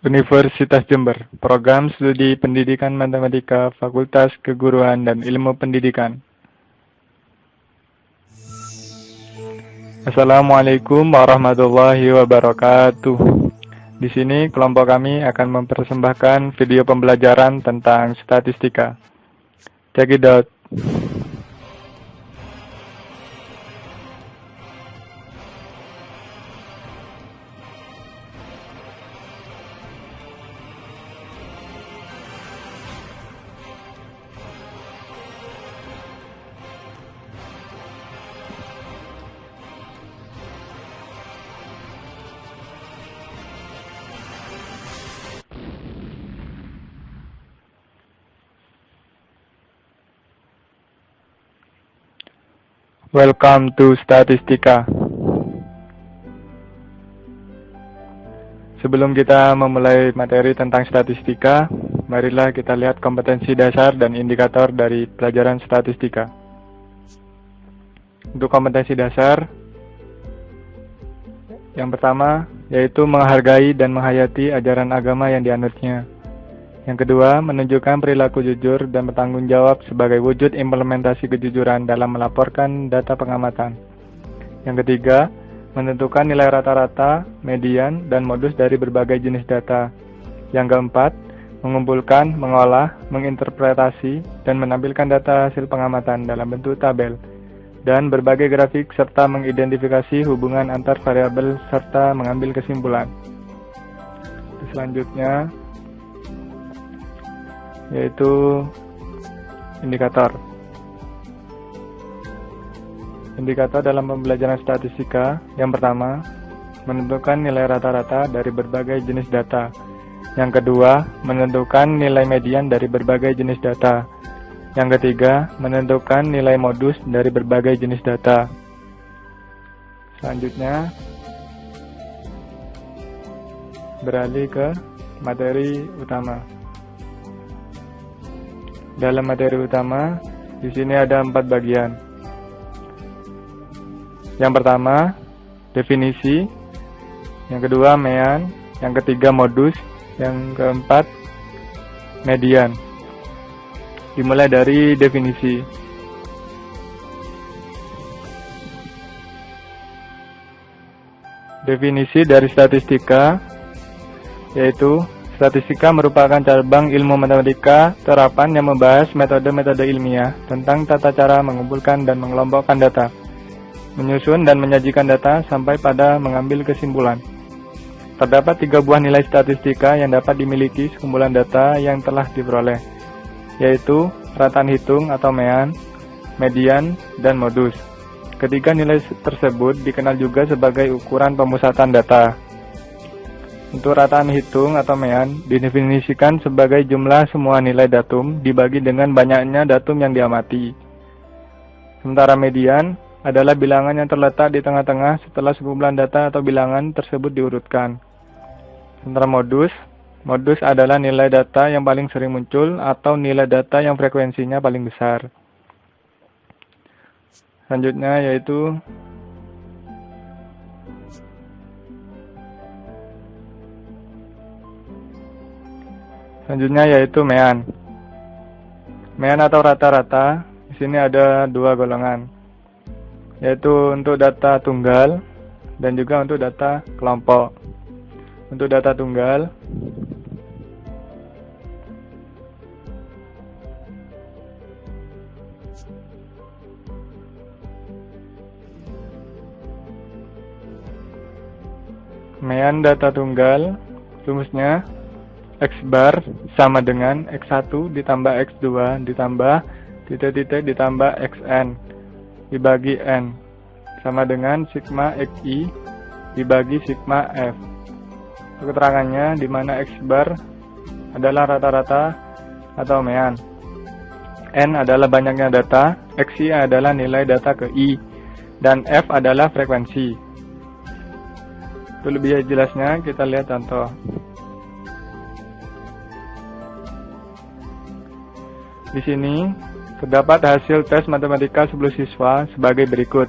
Universitas Jember, Program Studi Pendidikan Matematika, Fakultas Keguruan dan Ilmu Pendidikan. Assalamualaikum warahmatullahi wabarakatuh. Di sini kelompok kami akan mempersembahkan video pembelajaran tentang statistika. Check it out. Welcome to Statistika. Sebelum kita memulai materi tentang statistika, marilah kita lihat kompetensi dasar dan indikator dari pelajaran statistika. Untuk kompetensi dasar, yang pertama yaitu menghargai dan menghayati ajaran agama yang dianutnya. Yang kedua, menunjukkan perilaku jujur dan bertanggung jawab sebagai wujud implementasi kejujuran dalam melaporkan data pengamatan. Yang ketiga, menentukan nilai rata-rata, median, dan modus dari berbagai jenis data. Yang keempat, mengumpulkan, mengolah, menginterpretasi, dan menampilkan data hasil pengamatan dalam bentuk tabel, dan berbagai grafik serta mengidentifikasi hubungan antar variabel serta mengambil kesimpulan. Selanjutnya, yaitu indikator. Indikator dalam pembelajaran statistika, yang pertama, menentukan nilai rata-rata dari berbagai jenis data. Yang kedua, menentukan nilai median dari berbagai jenis data. Yang ketiga, menentukan nilai modus dari berbagai jenis data. Selanjutnya, beralih ke materi utama. Dalam materi utama, di sini ada 4 bagian. Yang pertama, definisi. Yang kedua, mean. Yang ketiga, modus. Yang keempat, median. Dimulai dari definisi. Definisi dari statistika yaitu statistika merupakan cabang ilmu matematika terapan yang membahas metode-metode ilmiah tentang tata cara mengumpulkan dan mengelompokkan data, menyusun dan menyajikan data sampai pada mengambil kesimpulan. Terdapat 3 buah nilai statistika yang dapat dimiliki sekumpulan data yang telah diperoleh, yaitu rataan hitung atau mean, median, dan modus. Ketiga nilai tersebut dikenal juga sebagai ukuran pemusatan data. Untuk rataan hitung atau mean didefinisikan sebagai jumlah semua nilai datum dibagi dengan banyaknya datum yang diamati. Sementara median adalah bilangan yang terletak di tengah-tengah setelah sekumpulan data atau bilangan tersebut diurutkan. Sementara modus adalah nilai data yang paling sering muncul atau nilai data yang frekuensinya paling besar. Selanjutnya yaitu mean. Mean atau rata-rata, di sini ada 2 golongan, yaitu untuk data tunggal dan juga untuk data kelompok. Untuk data tunggal, mean data tunggal, rumusnya X bar sama dengan X1 ditambah X2 ditambah titik-titik ditambah Xn dibagi N sama dengan sigma Xi dibagi sigma F. Keterangannya di mana X bar adalah rata-rata atau mean, N adalah banyaknya data, Xi adalah nilai data ke I, dan F adalah frekuensi. Untuk lebih jelasnya kita lihat contoh. Di sini terdapat hasil tes matematika 10 siswa sebagai berikut.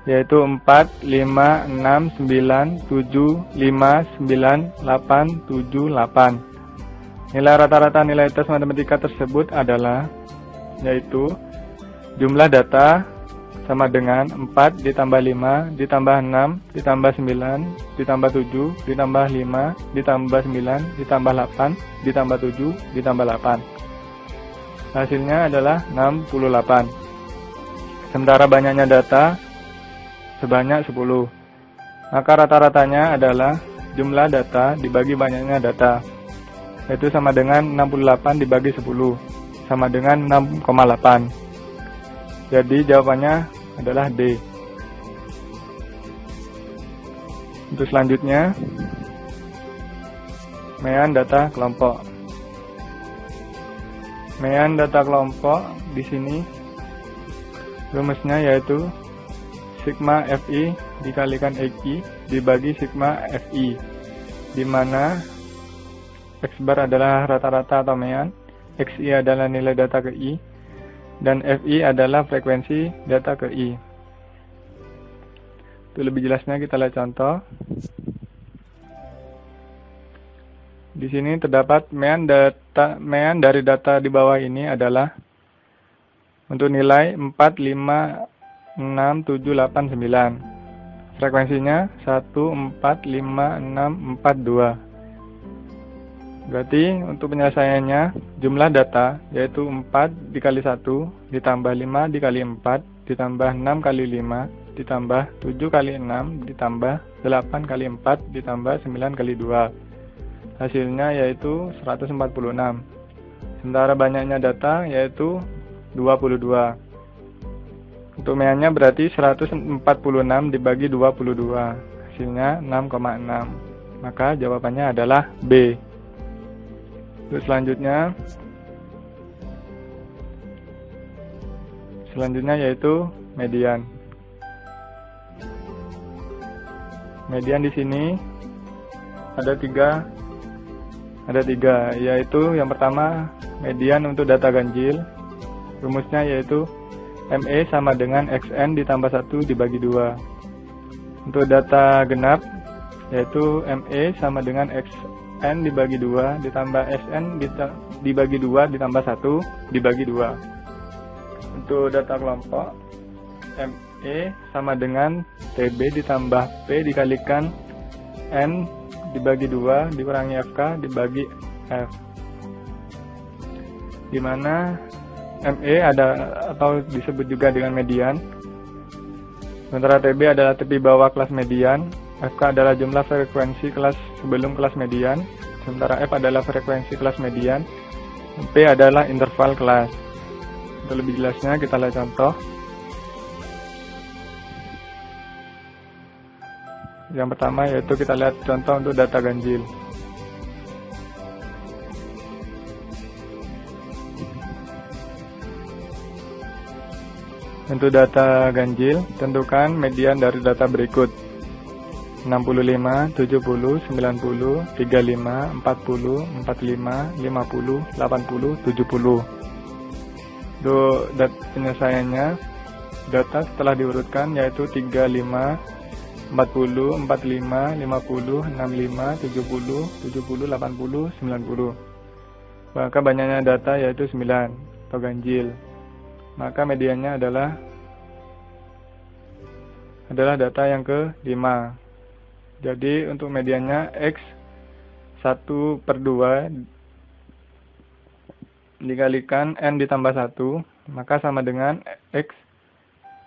yaitu 4, 5, 6, 9, 7, 5, 9, 8, 7, 8. Nilai rata-rata nilai tes matematika tersebut adalah, yaitu jumlah data sama dengan 4 ditambah 5 ditambah 6 ditambah 9 ditambah 7 ditambah 5 ditambah 9 ditambah 8 ditambah 7 ditambah 8. Hasilnya adalah 68. Sementara banyaknya data sebanyak 10. Maka rata-ratanya adalah jumlah data dibagi banyaknya data, yaitu sama dengan 68 dibagi 10, sama dengan 6,8. Jadi jawabannya adalah D. Untuk selanjutnya, mean data kelompok. Mean data kelompok di sini rumusnya yaitu sigma Fi dikalikan Xi dibagi sigma Fi, di mana X bar adalah rata-rata atau mean, Xi adalah nilai data ke I, dan Fi adalah frekuensi data ke I. Untuk lebih jelasnya kita lihat contoh. Di sini terdapat mean dari data di bawah ini adalah untuk nilai 4, 5, 6, 7, 8, 9. Frekuensinya 1, 4, 5, 6, 4, 2. Berarti untuk penyelesaiannya jumlah data yaitu 4 dikali 1 ditambah 5 dikali 4 ditambah 6 kali 5 ditambah 7 kali 6 ditambah 8 kali 4 ditambah 9 kali 2. Hasilnya yaitu 146. Sementara banyaknya data yaitu 22. Untuk meannya berarti 146 dibagi 22. Hasilnya 6,6. Maka jawabannya adalah B. Untuk selanjutnya yaitu median. Median di sini ada tiga, yaitu yang pertama median untuk data ganjil. Rumusnya yaitu ME sama dengan XN ditambah 1 dibagi 2. Untuk data genap yaitu ME sama dengan XN dibagi 2 ditambah SN dibagi 2 ditambah 1 dibagi 2. Untuk data kelompok ME sama dengan TB ditambah P dikalikan N dibagi 2 dikurangi FK dibagi F, dimana ME ada atau disebut juga dengan median, sementara TB adalah tepi bawah kelas median, FK adalah jumlah frekuensi kelas sebelum kelas median, sementara F adalah frekuensi kelas median, P adalah interval kelas. Untuk lebih jelasnya kita lihat contoh. Yang pertama yaitu kita lihat contoh untuk data ganjil. Untuk data ganjil, tentukan median dari data berikut: 65, 70, 90, 35, 40, 45, 50, 80, 70. Untuk penyelesaiannya, data setelah diurutkan yaitu 35, 40, 45, 50, 65, 70, 70, 80, 90. Maka banyaknya data yaitu 9 atau ganjil. Maka mediannya adalah data yang ke-5. Jadi untuk mediannya X 1/2 dikalikan N ditambah 1, maka sama dengan X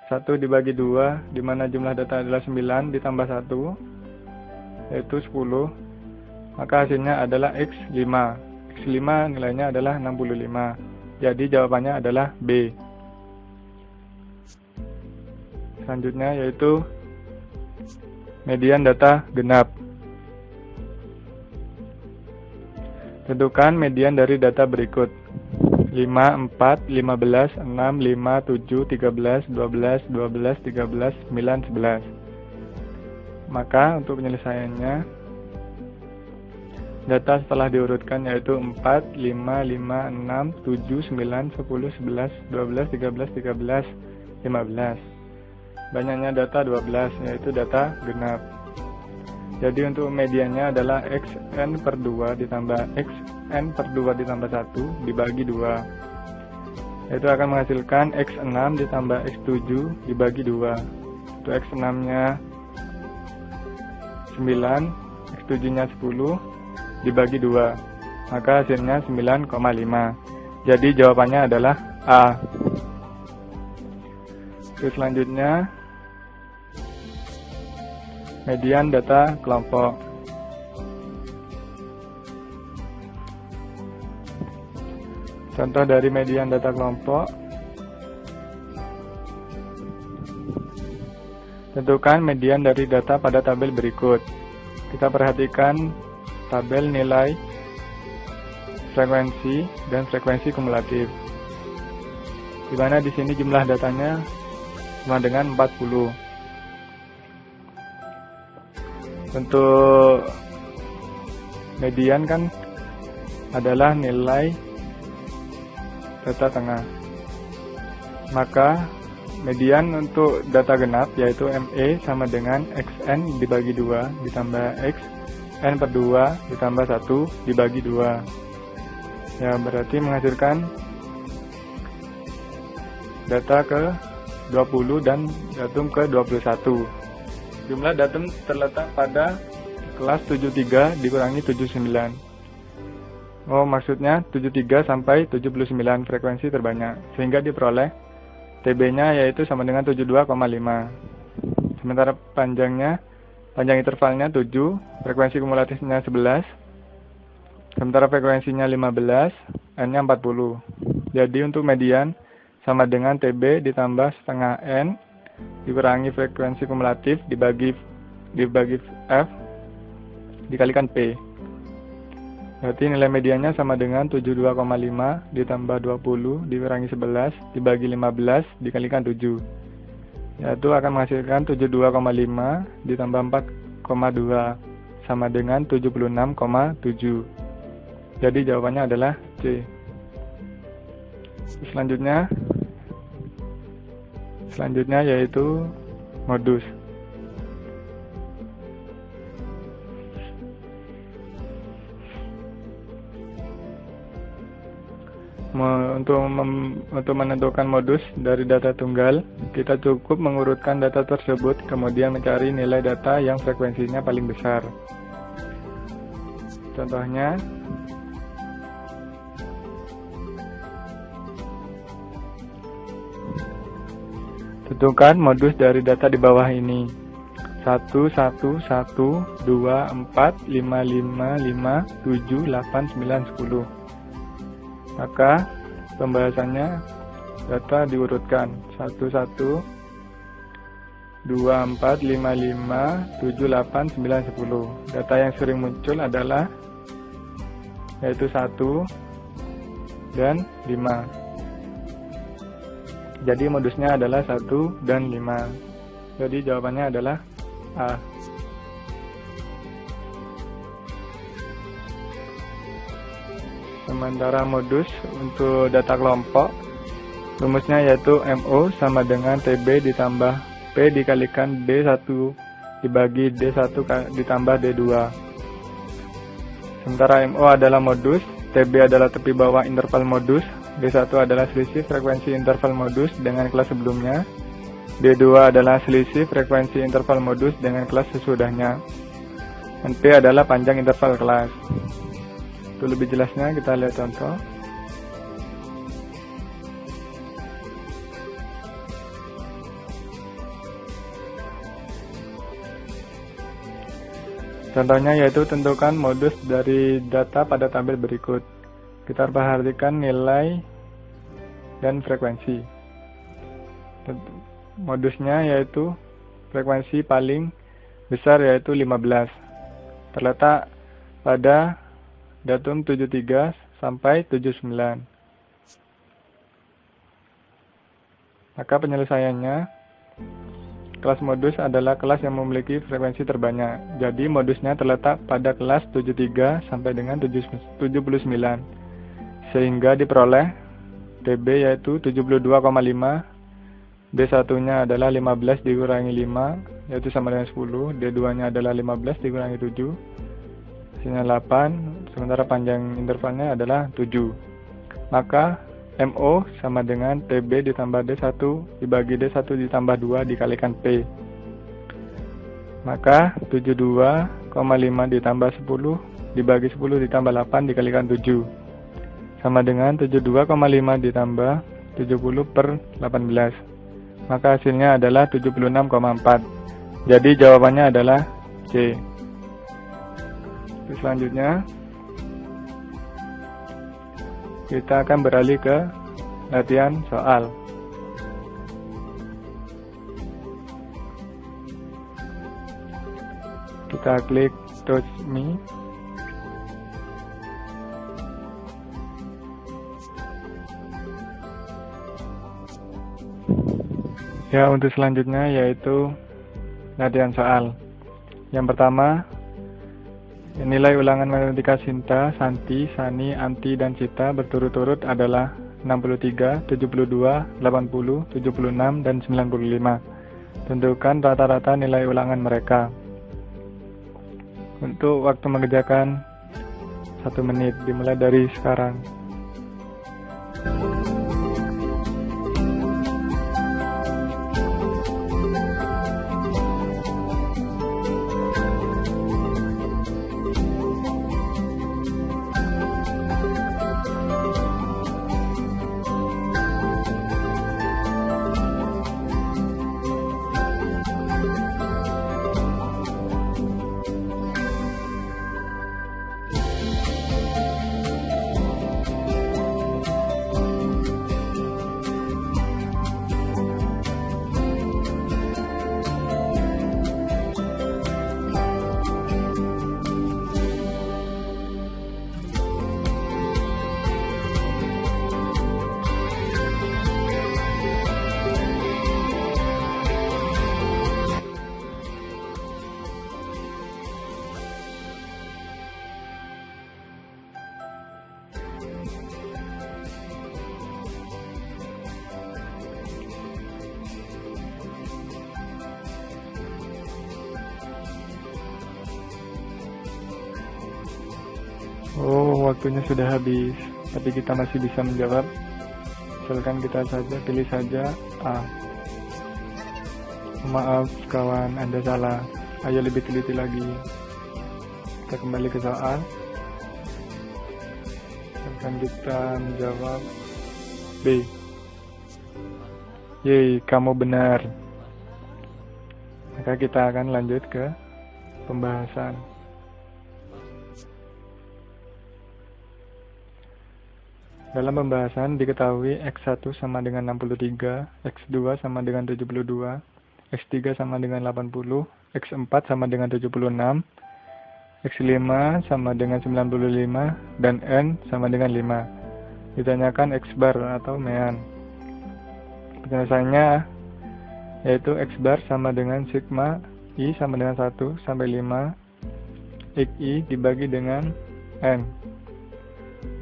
1 dibagi 2, di mana jumlah data adalah 9 ditambah 1, yaitu 10. Maka hasilnya adalah X5. X5 nilainya adalah 65. Jadi jawabannya adalah B. Selanjutnya yaitu median data genap. Tentukan median dari data berikut: 5, 4, 15, 6, 5, 7, 13, 12, 12, 13, 9, 11. Maka untuk penyelesaiannya, data setelah diurutkan yaitu 4, 5, 5, 6, 7, 9, 10, 11, 12, 13, 13, 15. banyaknya data 12, yaitu data genap. Jadi untuk mediannya adalah xn per 2 ditambah xn per 2 ditambah 1 dibagi 2. Itu akan menghasilkan x6 ditambah x7 dibagi 2. Untuk x6 nya 9, x7 nya 10 dibagi 2, maka hasilnya 9,5. Jadi jawabannya adalah A. Terus selanjutnya median data kelompok. Contoh dari median data kelompok: tentukan median dari data pada tabel berikut. Kita perhatikan tabel nilai frekuensi dan frekuensi kumulatif, di mana di sini jumlah datanya sama dengan 40. Untuk median kan adalah nilai data tengah, maka median untuk data genap yaitu ME sama dengan XN dibagi 2 ditambah XN per 2 ditambah 1 dibagi 2. Ya, berarti menghasilkan data ke 20 dan datum ke 21. Jumlah datum terletak pada kelas 73 dikurangi 79. Oh, maksudnya 73 sampai 79 frekuensi terbanyak, sehingga diperoleh TB-nya yaitu sama dengan 72,5. Sementara panjang intervalnya 7, frekuensi kumulatifnya 11, sementara frekuensinya 15, N-nya 40. Jadi untuk median sama dengan TB ditambah setengah N dikurangi frekuensi kumulatif dibagi F dikalikan P. Berarti nilai mediannya sama dengan 72,5 ditambah 20 dikurangi 11 dibagi 15 dikalikan 7. Yaitu akan menghasilkan 72,5 ditambah 4,2 sama dengan 76,7. Jadi jawabannya adalah C. Selanjutnya yaitu modus. Untuk menentukan modus dari data tunggal, kita cukup mengurutkan data tersebut, kemudian mencari nilai data yang frekuensinya paling besar. Contohnya, tentukan modus dari data di bawah ini: 1, 1, 1, 2, 4, 5, 5, 5, 7, 8, 9, 10. Maka pembahasannya data diurutkan 1, 1, 2, 4, 5, 5, 7, 8, 9, 10. Data yang sering muncul adalah yaitu 1 dan 5. Jadi modusnya adalah 1 dan 5. Jadi jawabannya adalah A. Sementara modus untuk data kelompok, rumusnya yaitu MO sama dengan TB ditambah P dikalikan D1 dibagi D1 ditambah D2. Sementara MO adalah modus, TB adalah tepi bawah interval modus, D1 adalah selisih frekuensi interval modus dengan kelas sebelumnya, D2 adalah selisih frekuensi interval modus dengan kelas sesudahnya, dan P adalah panjang interval kelas. Untuk lebih jelasnya kita lihat contoh. Contohnya yaitu tentukan modus dari data pada tabel berikut. Kita perhatikan nilai dan frekuensi. Modusnya yaitu frekuensi paling besar yaitu 15. Terletak pada datum 73 sampai 79. Maka penyelesaiannya, kelas modus adalah kelas yang memiliki frekuensi terbanyak. Jadi modusnya terletak pada kelas 73 sampai dengan 79. Sehingga diperoleh TB yaitu 72,5 D1-nya adalah 15 dikurangi 5, yaitu sama dengan 10. D2-nya adalah 15 dikurangi 7, hasilnya 8, sementara panjang intervalnya adalah 7. Maka MO sama dengan TB ditambah D1 dibagi D1 ditambah 2 dikalikan P. Maka 72,5 ditambah 10 dibagi 10 ditambah 8 dikalikan 7. Sama dengan 72,5 ditambah 70 per 18. Maka hasilnya adalah 76,4. Jadi jawabannya adalah C. Selanjutnya kita akan beralih ke latihan soal. Kita klik Touch Me. Ya, untuk selanjutnya yaitu latihan soal. Yang pertama, nilai ulangan matematika Sinta, Santi, Sani, Anti, dan Cita berturut-turut adalah 63, 72, 80, 76, dan 95. Tentukan rata-rata nilai ulangan mereka. Untuk waktu mengerjakan 1 menit, dimulai dari sekarang. Oh, waktunya sudah habis, tapi kita masih bisa menjawab. Silakan kita saja pilih saja A. Maaf kawan, Anda salah. Ayo lebih teliti lagi. Kita kembali ke soal. Silakan kita menjawab B. Yeay, kamu benar. Maka kita akan lanjut ke pembahasan. Dalam pembahasan diketahui X1 sama dengan 63, X2 sama dengan 72, X3 sama dengan 80, X4 sama dengan 76, X5 sama dengan 95, dan N sama dengan 5. Ditanyakan X bar atau mean. Penyelesaiannya yaitu X bar sama dengan sigma I sama dengan 1 sampai 5 XI dibagi dengan N,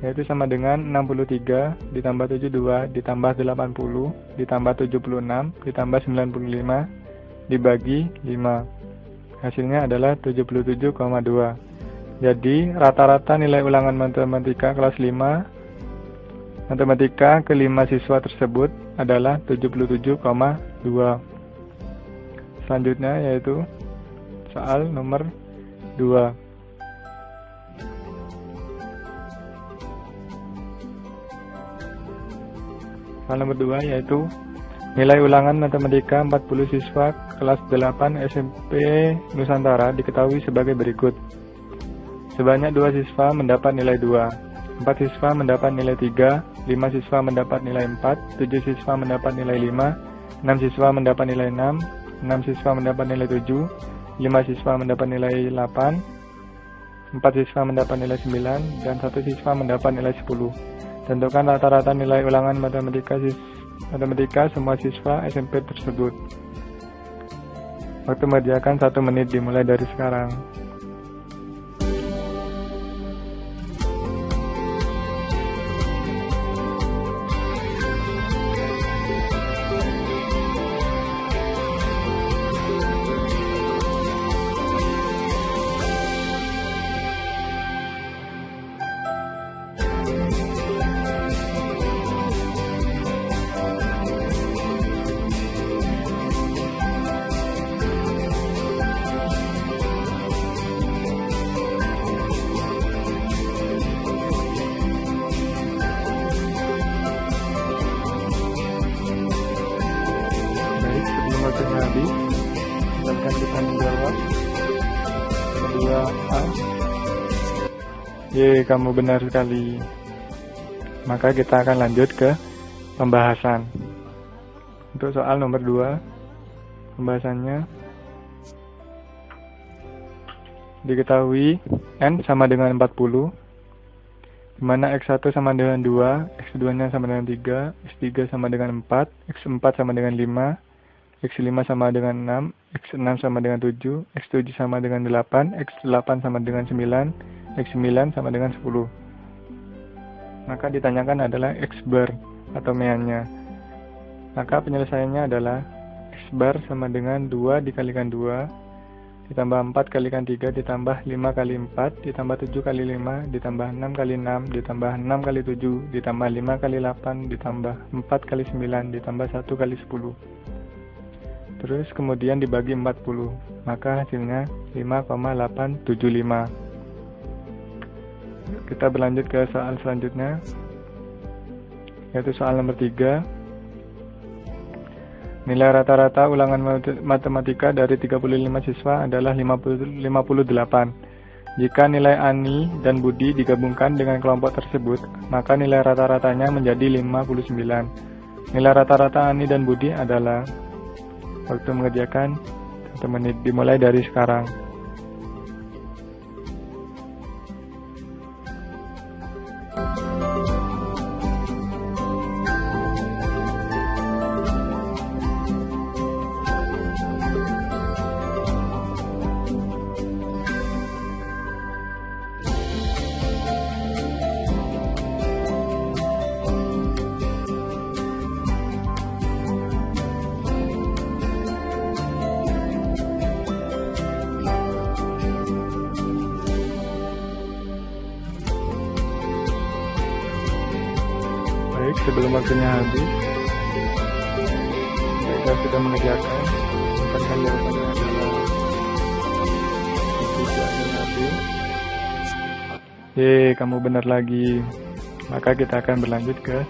yaitu sama dengan 63 ditambah 72 ditambah 80 ditambah 76 ditambah 95 dibagi 5. Hasilnya adalah 77,2. Jadi rata-rata nilai ulangan matematika kelas 5 matematika ke-5 siswa tersebut adalah 77,2. Selanjutnya yaitu soal nomor 2. Soal nomor 2 yaitu nilai ulangan matematika 40 siswa kelas 8 SMP Nusantara diketahui sebagai berikut. Sebanyak 2 siswa mendapat nilai 2, 4 siswa mendapat nilai 3, 5 siswa mendapat nilai 4, 7 siswa mendapat nilai 5, 6 siswa mendapat nilai 6, 6 siswa mendapat nilai 7, 5 siswa mendapat nilai 8, 4 siswa mendapat nilai 9, dan 1 siswa mendapat nilai 10. Tentukan rata-rata nilai ulangan matematika semua siswa SMP tersebut. Waktu mengerjakan 1 menit dimulai dari sekarang. jawab. Kedua A. Ye, kamu benar sekali. Maka kita akan lanjut ke pembahasan. Untuk soal nomor 2, pembahasannya diketahui N sama dengan 40, di mana X1 sama dengan 2, X2 nya sama dengan 3, X3 sama dengan 4, X4 sama dengan 5, X5 sama dengan 6, X6 sama dengan 7, X7 sama dengan 8, X8 sama dengan 9, X9 sama dengan 10. Maka ditanyakan adalah X bar atau meannya. Maka penyelesaiannya adalah X bar sama dengan 2 dikalikan 2, ditambah 4 kalikan 3, ditambah 5 kali 4, ditambah 7 kali 5, ditambah 6 kali 6, ditambah 6 kali 7, ditambah 5 kali 8, ditambah 4 kali 9, ditambah 1 kali 10. Terus kemudian dibagi 40, maka hasilnya 5,875. Kita berlanjut ke soal selanjutnya, yaitu soal nomor 3. Nilai rata-rata ulangan matematika dari 35 siswa adalah 58. Jika nilai Ani dan Budi digabungkan dengan kelompok tersebut, maka nilai rata-ratanya menjadi 59. Nilai rata-rata Ani dan Budi adalah, waktu mengerjakan 1 menit, dimulai dari sekarang. Baik, sebelum waktunya habis, kita sudah mengerjakan. Bukan jawabannya adalah habis. Kamu benar lagi. Maka kita akan berlanjut ke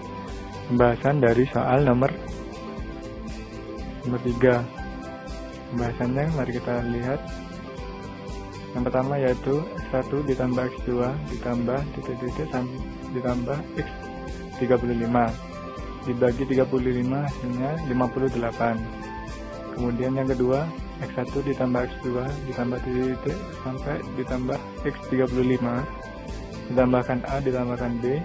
pembahasan dari soal nomor 3. Pembahasannya mari kita lihat. Yang pertama yaitu X1 ditambah X2 ditambah ditambah X 35 dibagi 35 hasilnya 58. Kemudian yang kedua X1 ditambah X2 ditambah titik sampai ditambah X 35 ditambahkan A ditambahkan B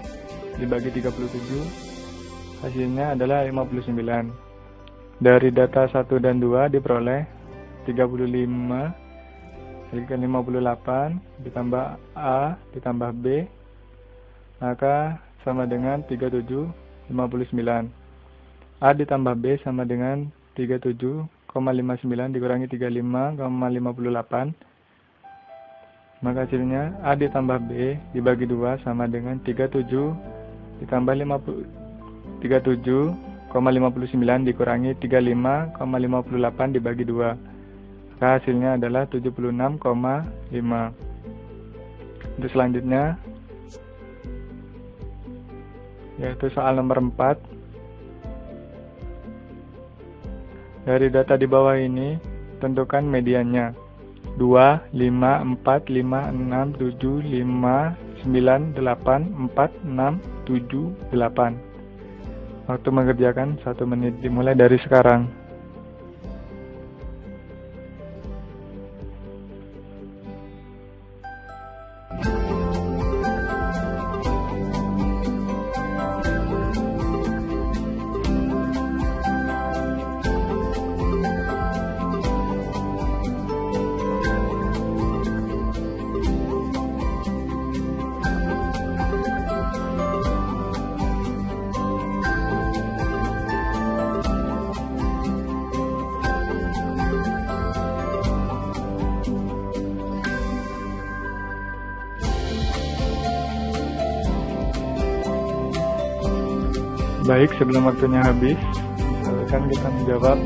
dibagi 37 hasilnya adalah 59. Dari data 1 dan 2 diperoleh 35 kalikan 58 ditambah A ditambah B, maka sama dengan 37,59. A ditambah B sama dengan 37,59 dikurangi 35,58. Maka hasilnya A ditambah B dibagi 2 sama dengan 37 ditambah 37,59 dikurangi 35,58 dibagi 2. Maka hasilnya adalah 76,5. Untuk selanjutnya yaitu soal nomor 4. Dari data di bawah ini, tentukan mediannya. 2, 5, 4, 5, 6, 7, 5, 9, 8, 4, 6, 7, 8. Waktu mengerjakan 1 menit, dimulai dari sekarang. Baik, sebelum waktunya habis, akan kita menjawab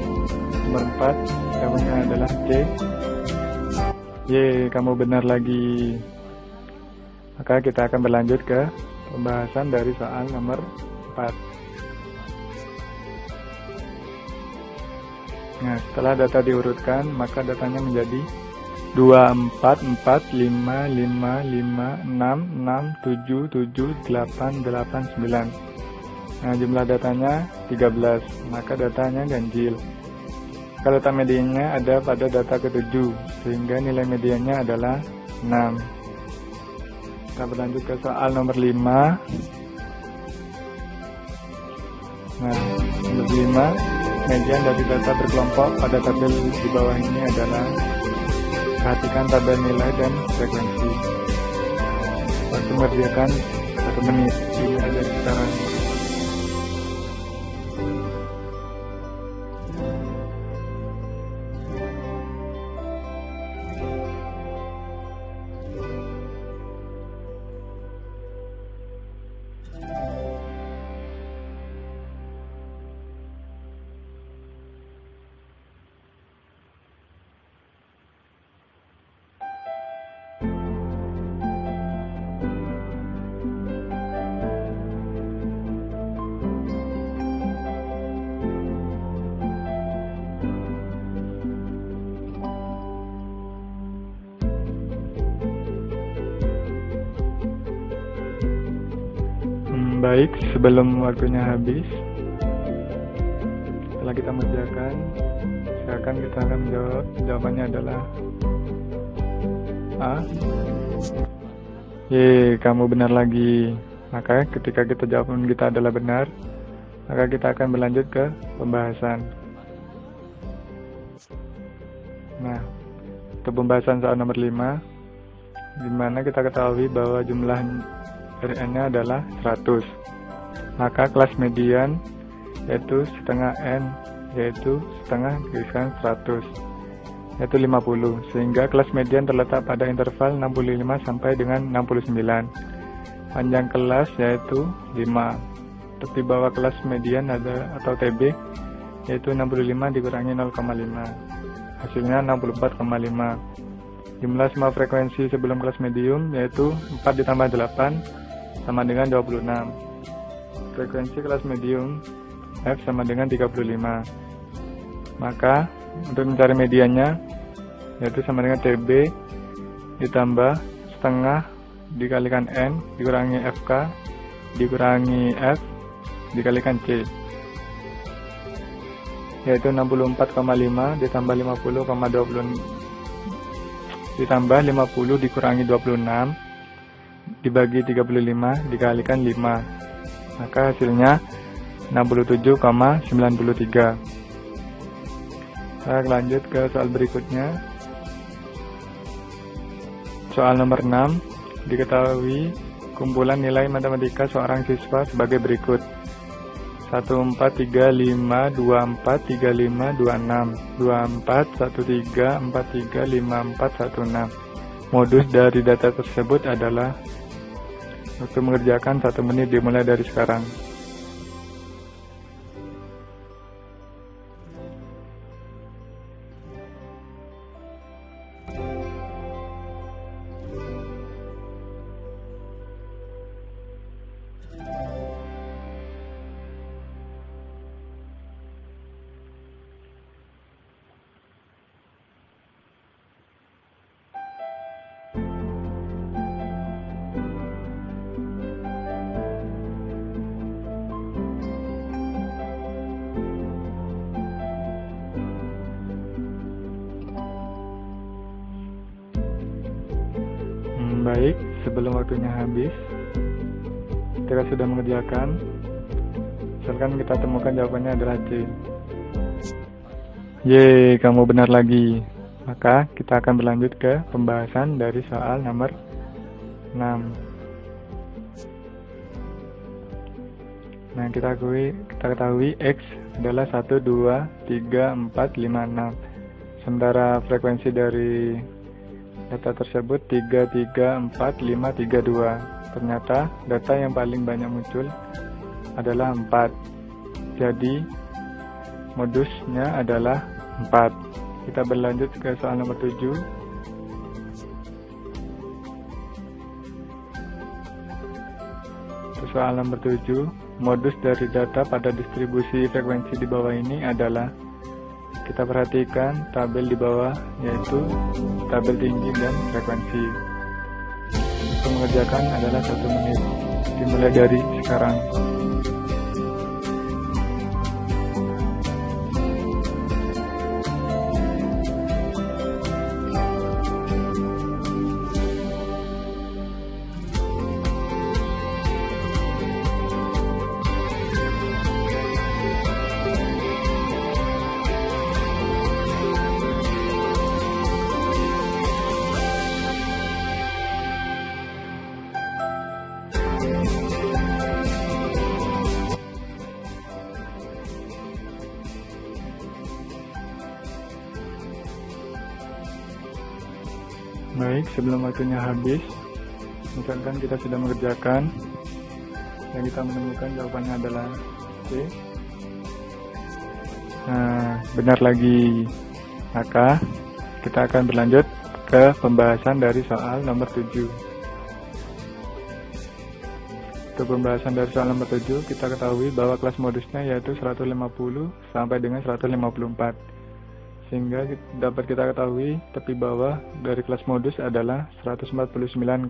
nomor 4. Jawabannya adalah C. Kamu benar lagi. Maka kita akan berlanjut ke pembahasan dari soal nomor 4. Nah, setelah data diurutkan, maka datanya menjadi 24, 4, 5, 5, 5, 6, 6, 7, 7, 8, 8, 9. Nah, jumlah datanya 13, maka datanya ganjil. Kalau letak mediannya ada pada data ke-7, sehingga nilai mediannya adalah 6. Kita berlanjut ke soal nomor 5. Nah, nomor 5, median dari data berkelompok pada tabel di bawah ini adalah, perhatikan tabel nilai dan frekuensi. Waktu mengerjakan 1 menit, ini ada sekarang. Baik, sebelum waktunya habis, setelah kita mengerjakan, kita akan menjawab. Jawabannya adalah A. Ye, kamu benar lagi. Maka ketika kita jawaban kita adalah benar, maka kita akan berlanjut ke pembahasan. Nah, untuk pembahasan soal nomor 5, di mana kita ketahui bahwa jumlah N-nya adalah 100. Maka kelas median yaitu setengah N, yaitu setengah dikalikan 100, yaitu 50. Sehingga kelas median terletak pada interval 65 sampai dengan 69. Panjang kelas yaitu 5. Untuk di bawah kelas median ada atau TB yaitu 65 dikurangi 0,5. Hasilnya 64,5. Jumlah semua frekuensi sebelum kelas medium yaitu 4 ditambah 8 sama dengan 26. Frekuensi kelas medium F sama dengan 35. Maka untuk mencari mediannya yaitu sama dengan TB ditambah setengah dikalikan N dikurangi FK dikurangi F dikalikan C, yaitu 64,5 ditambah 50,20 ditambah 50 dikurangi 26 dibagi 35 dikalikan 5, maka hasilnya 67,93. Kita lanjut ke soal berikutnya. Soal nomor 6, diketahui kumpulan nilai matematika seorang siswa sebagai berikut: 1435 24 35 26 24 13 43 54 16. Modus dari data tersebut adalah, untuk mengerjakan 1 menit dimulai dari sekarang. Baik, sebelum waktunya habis, ketika sudah mengerjakan, misalkan kita temukan jawabannya adalah C. Yeay, kamu benar lagi. Maka kita akan berlanjut ke pembahasan dari soal nomor 6. Nah, kita ketahui X adalah 1, 2, 3, 4, 5, 6. Sementara frekuensi dari data tersebut 3, 3, 4, 5, 3, 2. Ternyata data yang paling banyak muncul adalah 4. Jadi modusnya adalah 4. Kita berlanjut ke soal nomor 7. Soal nomor 7, modus dari data pada distribusi frekuensi di bawah ini adalah, kita perhatikan tabel di bawah, yaitu tabel tinggi dan frekuensi. Untuk mengerjakan adalah 1 menit, dimulai dari sekarang. Baik, sebelum waktunya habis, misalkan kita sudah mengerjakan, yang kita menemukan jawabannya adalah C. Nah, benar lagi. Maka, kita akan berlanjut ke pembahasan dari soal nomor 7. Untuk pembahasan dari soal nomor 7, kita ketahui bahwa kelas modusnya yaitu 150 sampai dengan 154. Sehingga dapat kita ketahui tepi bawah dari kelas modus adalah 149,5.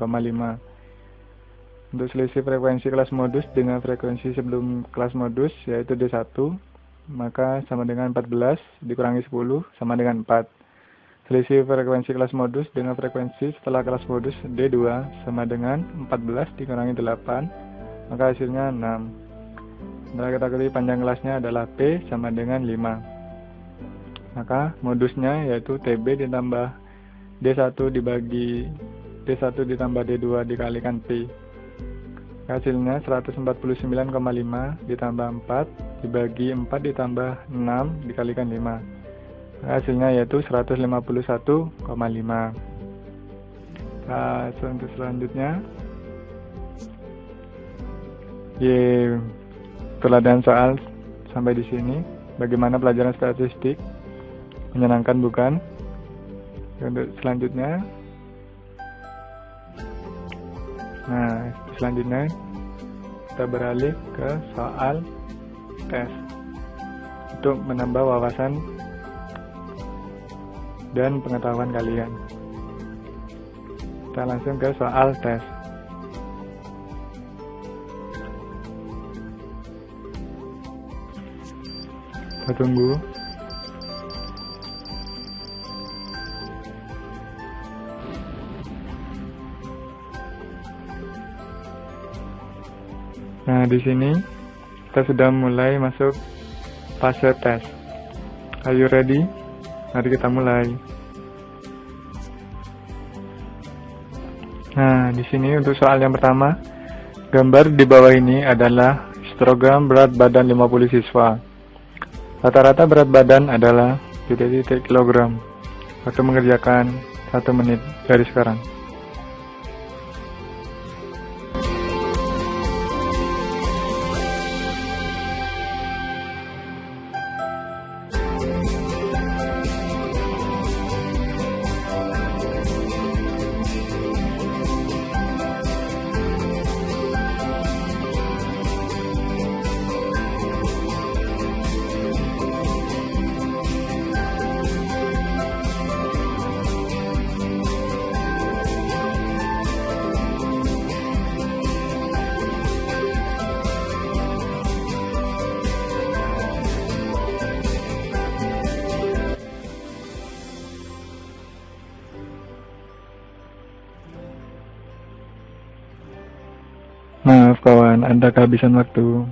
Untuk selisih frekuensi kelas modus dengan frekuensi sebelum kelas modus yaitu D1, maka sama dengan 14 dikurangi 10 sama dengan 4. Selisih frekuensi kelas modus dengan frekuensi setelah kelas modus D2 sama dengan 14 dikurangi 8, maka hasilnya 6. Setelah kita ketahui panjang kelasnya adalah P sama dengan 5. Maka modusnya yaitu TB ditambah D1 dibagi D1 ditambah D2 dikalikan P. Hasilnya 149,5 ditambah 4 dibagi 4 ditambah 6 dikalikan 5. Hasilnya yaitu 151,5. Untuk selanjutnya, teladan soal sampai di sini. Bagaimana pelajaran statistik? Menyenangkan bukan? Untuk selanjutnya, selanjutnya kita beralih ke soal tes untuk menambah wawasan dan pengetahuan kalian. Kita langsung ke soal tes. Kita tunggu. Nah, di sini kita sudah mulai masuk fase tes. Are you ready? Mari kita mulai. Nah, di sini untuk soal yang pertama, gambar di bawah ini adalah histogram berat badan 50 siswa. Rata-rata berat badan adalah titik-titik kilogram. Waktu mengerjakan 1 menit dari sekarang. Maaf kawan, Anda kehabisan waktu.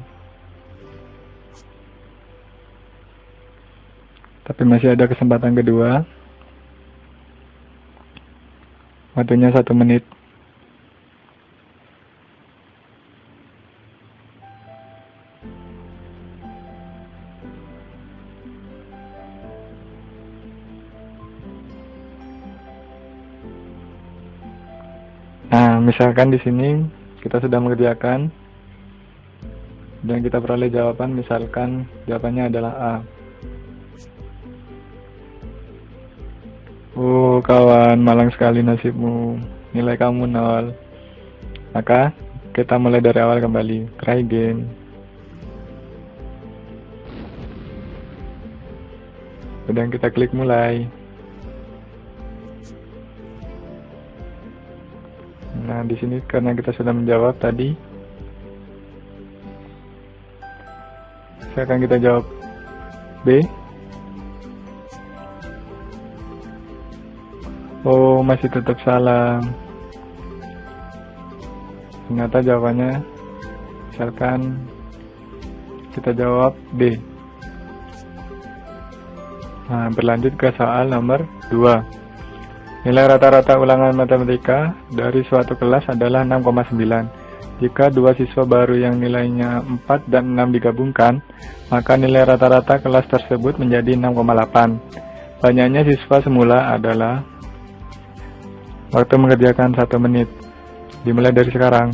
Tapi masih ada kesempatan kedua. Waktunya 1 menit. Nah, misalkan di sini kita sudah mengerjakan dan kita peroleh jawaban, misalkan jawabannya adalah A. Oh kawan, malang sekali nasibmu, nilai kamu 0. Maka kita mulai dari awal kembali. Try again. Kemudian kita klik mulai. Nah, di sini karena kita sudah menjawab tadi, sekarang kita jawab B. Oh, masih tetap salah. Ternyata jawabannya, misalkan kita jawab D. Nah, berlanjut ke soal nomor 2. Nilai rata-rata ulangan matematika dari suatu kelas adalah 6,9. Jika dua siswa baru yang nilainya 4 dan 6 digabungkan, maka nilai rata-rata kelas tersebut menjadi 6,8. Banyaknya siswa semula adalah. Waktu mengerjakan 1 menit. Dimulai dari sekarang.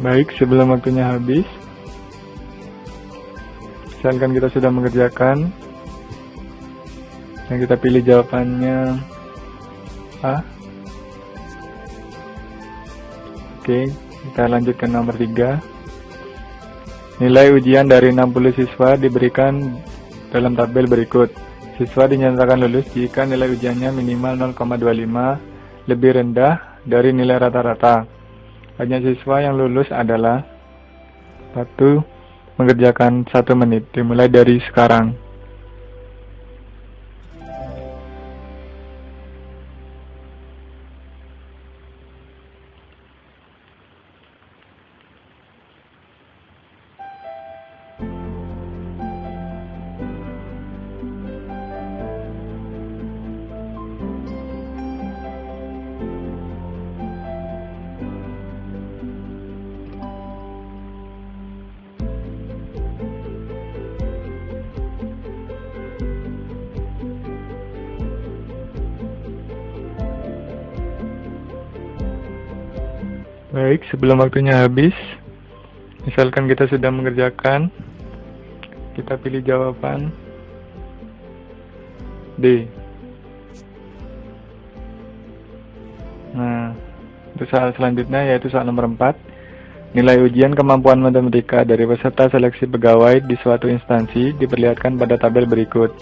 Baik, sebelum waktunya habis, misalkan kita sudah mengerjakan, dan kita pilih jawabannya A. Oke, kita lanjut ke nomor 3. Nilai ujian dari 60 siswa diberikan dalam tabel berikut. Siswa dinyatakan lulus jika nilai ujiannya minimal 0,25 lebih rendah dari nilai rata-rata. Banyak siswa yang lulus adalah 1. Mengerjakan 1 menit. Dimulai dari sekarang. Baik, sebelum waktunya habis, misalkan kita sudah mengerjakan, kita pilih jawaban D. Nah, untuk soal selanjutnya yaitu soal nomor 4. Nilai ujian kemampuan matematika dari peserta seleksi pegawai di suatu instansi diperlihatkan pada tabel berikut.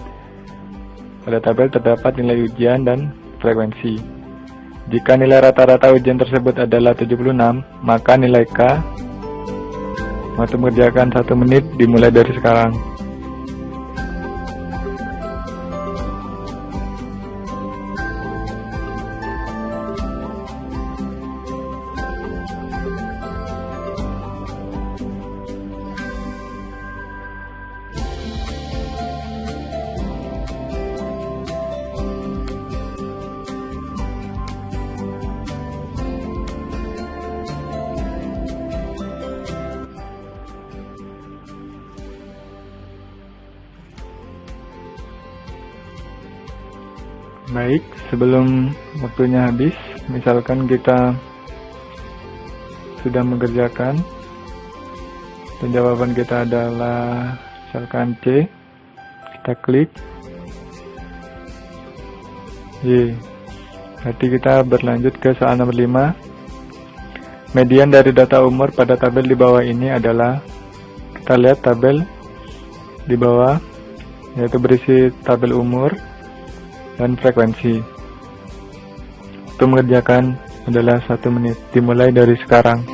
Pada tabel terdapat nilai ujian dan frekuensi. Jika nilai rata-rata ujian tersebut adalah 76, maka nilai K waktu mengerjakan 1 menit dimulai dari sekarang. Baik, sebelum waktunya habis, misalkan kita sudah mengerjakan dan jawaban kita adalah misalkan C, kita klik Y. Berarti kita berlanjut ke soal nomor 5. Median dari data umur pada tabel di bawah ini adalah, kita lihat tabel di bawah, yaitu berisi tabel umur dan frekuensi. Untuk mengerjakan adalah 1 menit. Dimulai dari sekarang.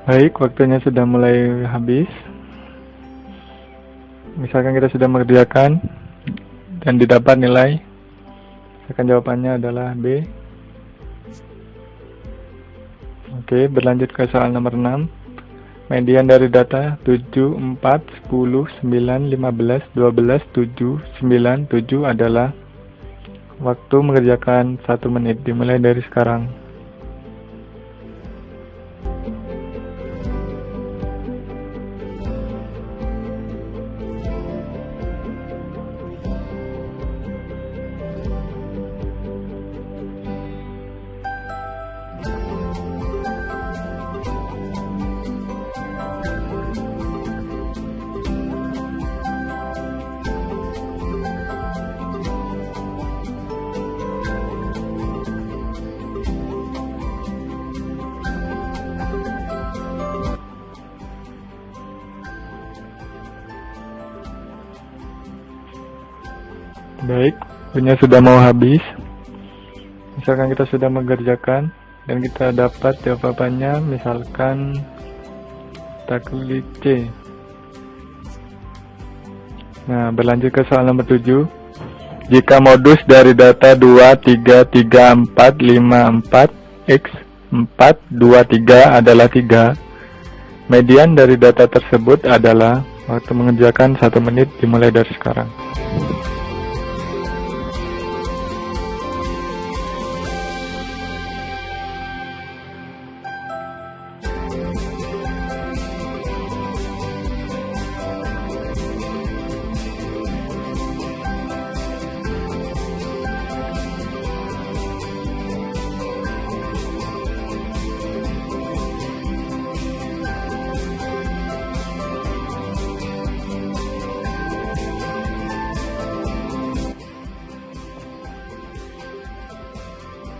Baik, waktunya sudah mulai habis. Misalkan kita sudah mengerjakan dan didapat nilai, misalkan jawabannya adalah B. Oke, berlanjut ke soal nomor 6. Median dari data 7, 4, 10, 9, 15, 12, 7, 9, 7 adalah waktu mengerjakan 1 menit dimulai dari sekarang. Baik, waktunya sudah mau habis. Misalkan kita sudah mengerjakan dan kita dapat jawabannya, misalkan kita klik C. Nah, berlanjut ke soal nomor 7. Jika modus dari data 2, 3, 3, 4, 5, 4, X, 4, 2, 3 adalah 3, median dari data tersebut adalah waktu mengerjakan 1 menit dimulai dari sekarang.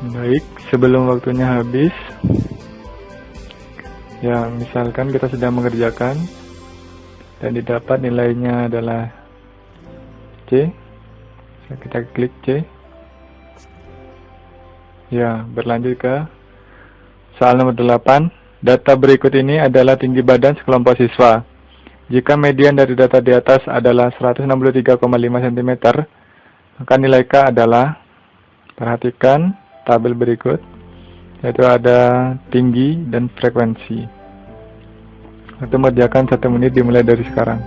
Baik, sebelum waktunya habis, ya misalkan kita sudah mengerjakan dan didapat nilainya adalah C, kita klik C. Ya, berlanjut ke soal nomor 8. Data berikut ini adalah tinggi badan sekelompok siswa. Jika median dari data di atas adalah 163,5 cm, maka nilai K adalah, perhatikan tabel berikut, yaitu ada tinggi dan frekuensi. Waktu mengerjakan 1 menit dimulai dari sekarang.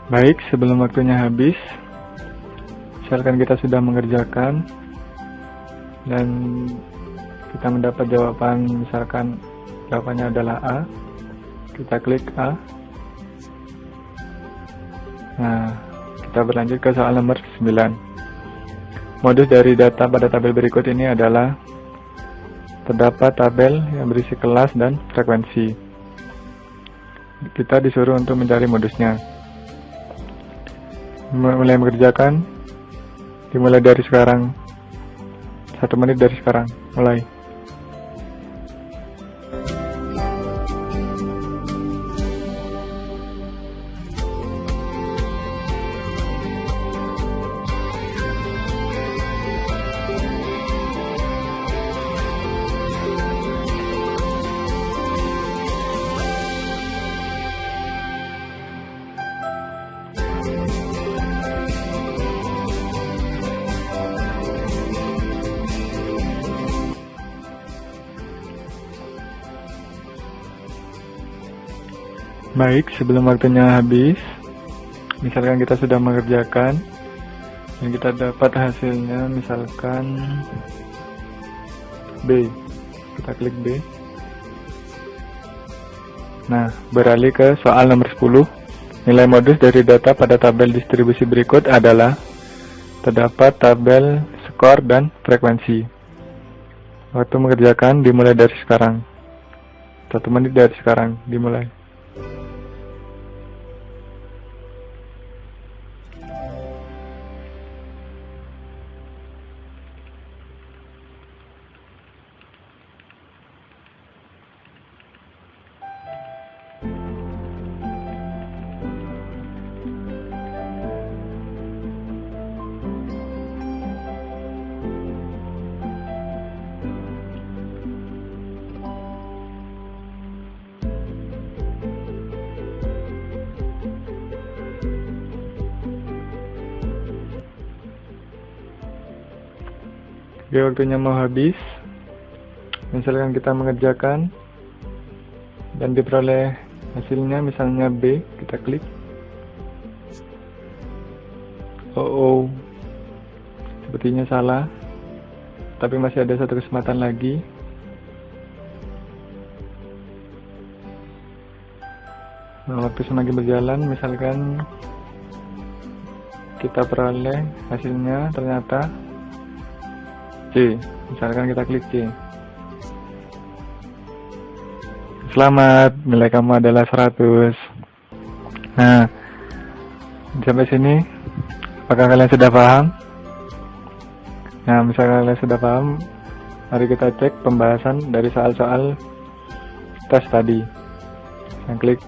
Baik, sebelum waktunya habis, misalkan kita sudah mengerjakan dan kita mendapat jawaban, misalkan jawabannya adalah A, kita klik A. Nah, kita berlanjut ke soal nomor 9. Modus dari data pada tabel berikut ini adalah terdapat tabel yang berisi kelas dan frekuensi. Kita disuruh untuk mencari modusnya. Mulai mengerjakan dimulai dari sekarang, 1 menit dari sekarang, mulai. Baik, sebelum waktunya habis, misalkan kita sudah mengerjakan dan kita dapat hasilnya, misalkan B, kita klik B. Nah, beralih ke soal nomor 10. Nilai modus dari data pada tabel distribusi berikut adalah terdapat tabel skor dan frekuensi. Waktu mengerjakan dimulai dari sekarang. 1 menit dari sekarang dimulai. Oke, waktunya mau habis. Misalkan kita mengerjakan dan diperoleh hasilnya misalnya B, kita klik. Oh, sepertinya salah, tapi masih ada satu kesempatan lagi. Nah, waktu semakin berjalan, misalkan kita peroleh hasilnya ternyata C, misalkan kita klik C. Selamat, nilai kamu adalah 100. Nah, sampai sini apakah kalian sudah paham? Nah, misalkan kalian sudah paham, mari kita cek pembahasan dari soal-soal tes tadi. Saya klik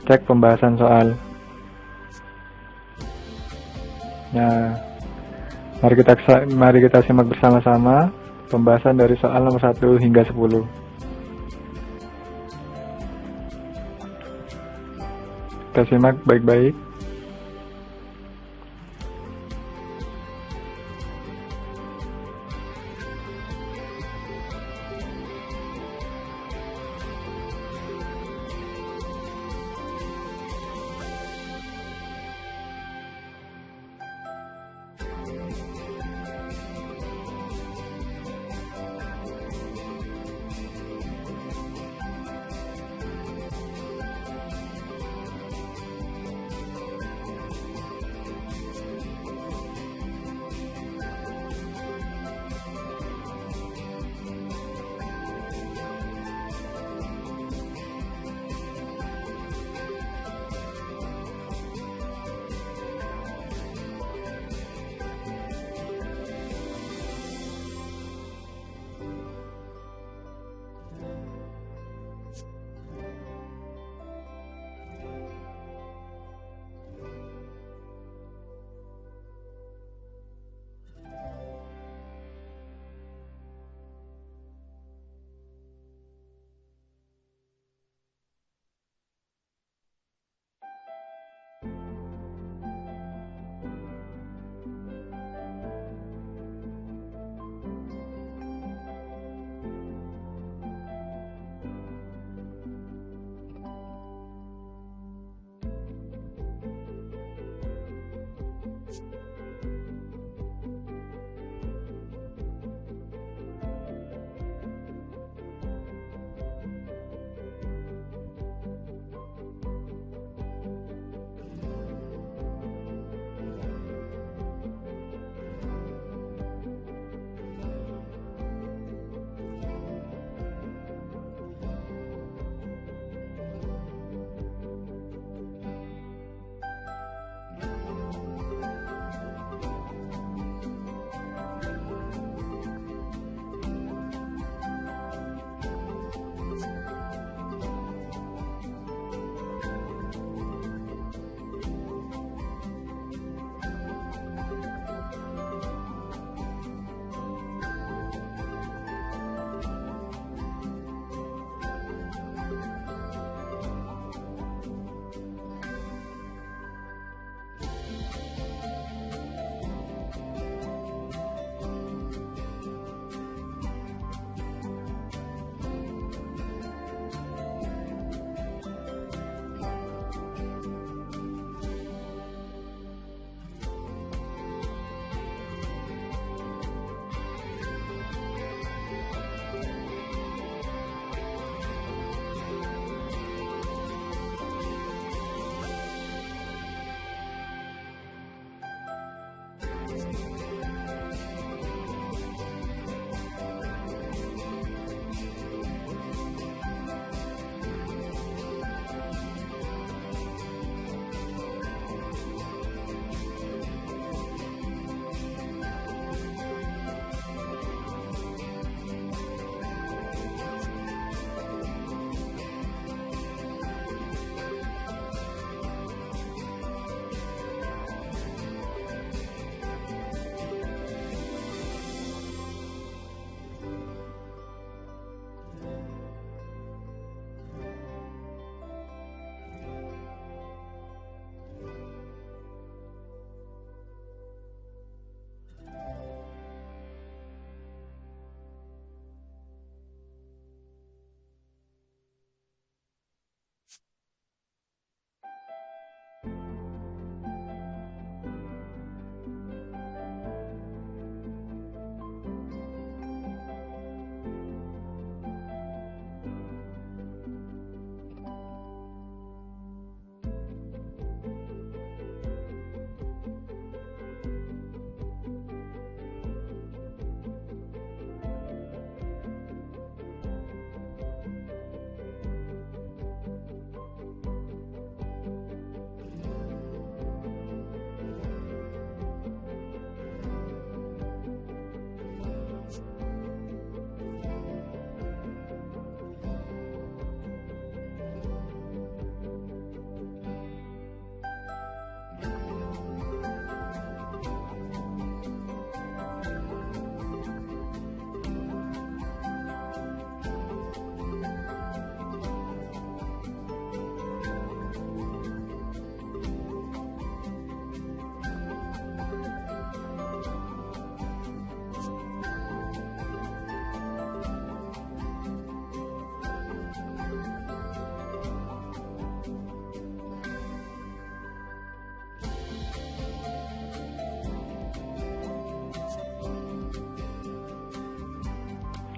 cek pembahasan soal. Nah, mari kita simak bersama-sama pembahasan dari soal nomor 1 hingga 10. Kita simak baik-baik.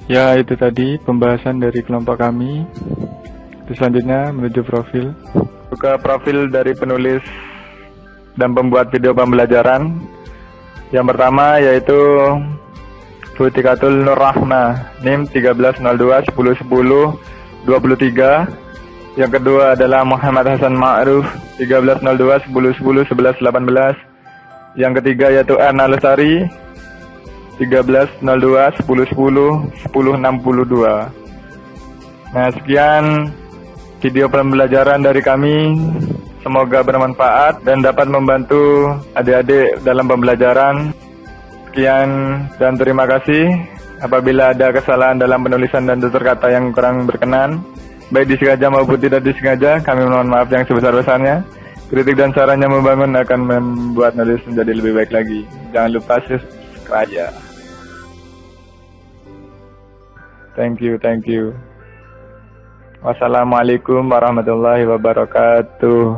Ya, itu tadi pembahasan dari kelompok kami. Selanjutnya menuju profil. Buka profil dari penulis dan pembuat video pembelajaran. Yang pertama yaitu Butikatul Nur Rahma, NIM 1302101023. Yang kedua adalah Muhammad Hasan Ma'ruf, 130210101118. Yang ketiga yaitu Erna Lestari, 130210101062. Nah, sekian video pembelajaran dari kami. Semoga bermanfaat dan dapat membantu adik-adik dalam pembelajaran. Sekian dan terima kasih. Apabila ada kesalahan dalam penulisan dan tutur kata yang kurang berkenan, baik disengaja maupun tidak disengaja, kami mohon maaf yang sebesar-besarnya. Kritik dan sarannya membangun akan membuat nulis menjadi lebih baik lagi. Jangan lupa subscribe ya. Thank you. Wassalamualaikum warahmatullahi wabarakatuh.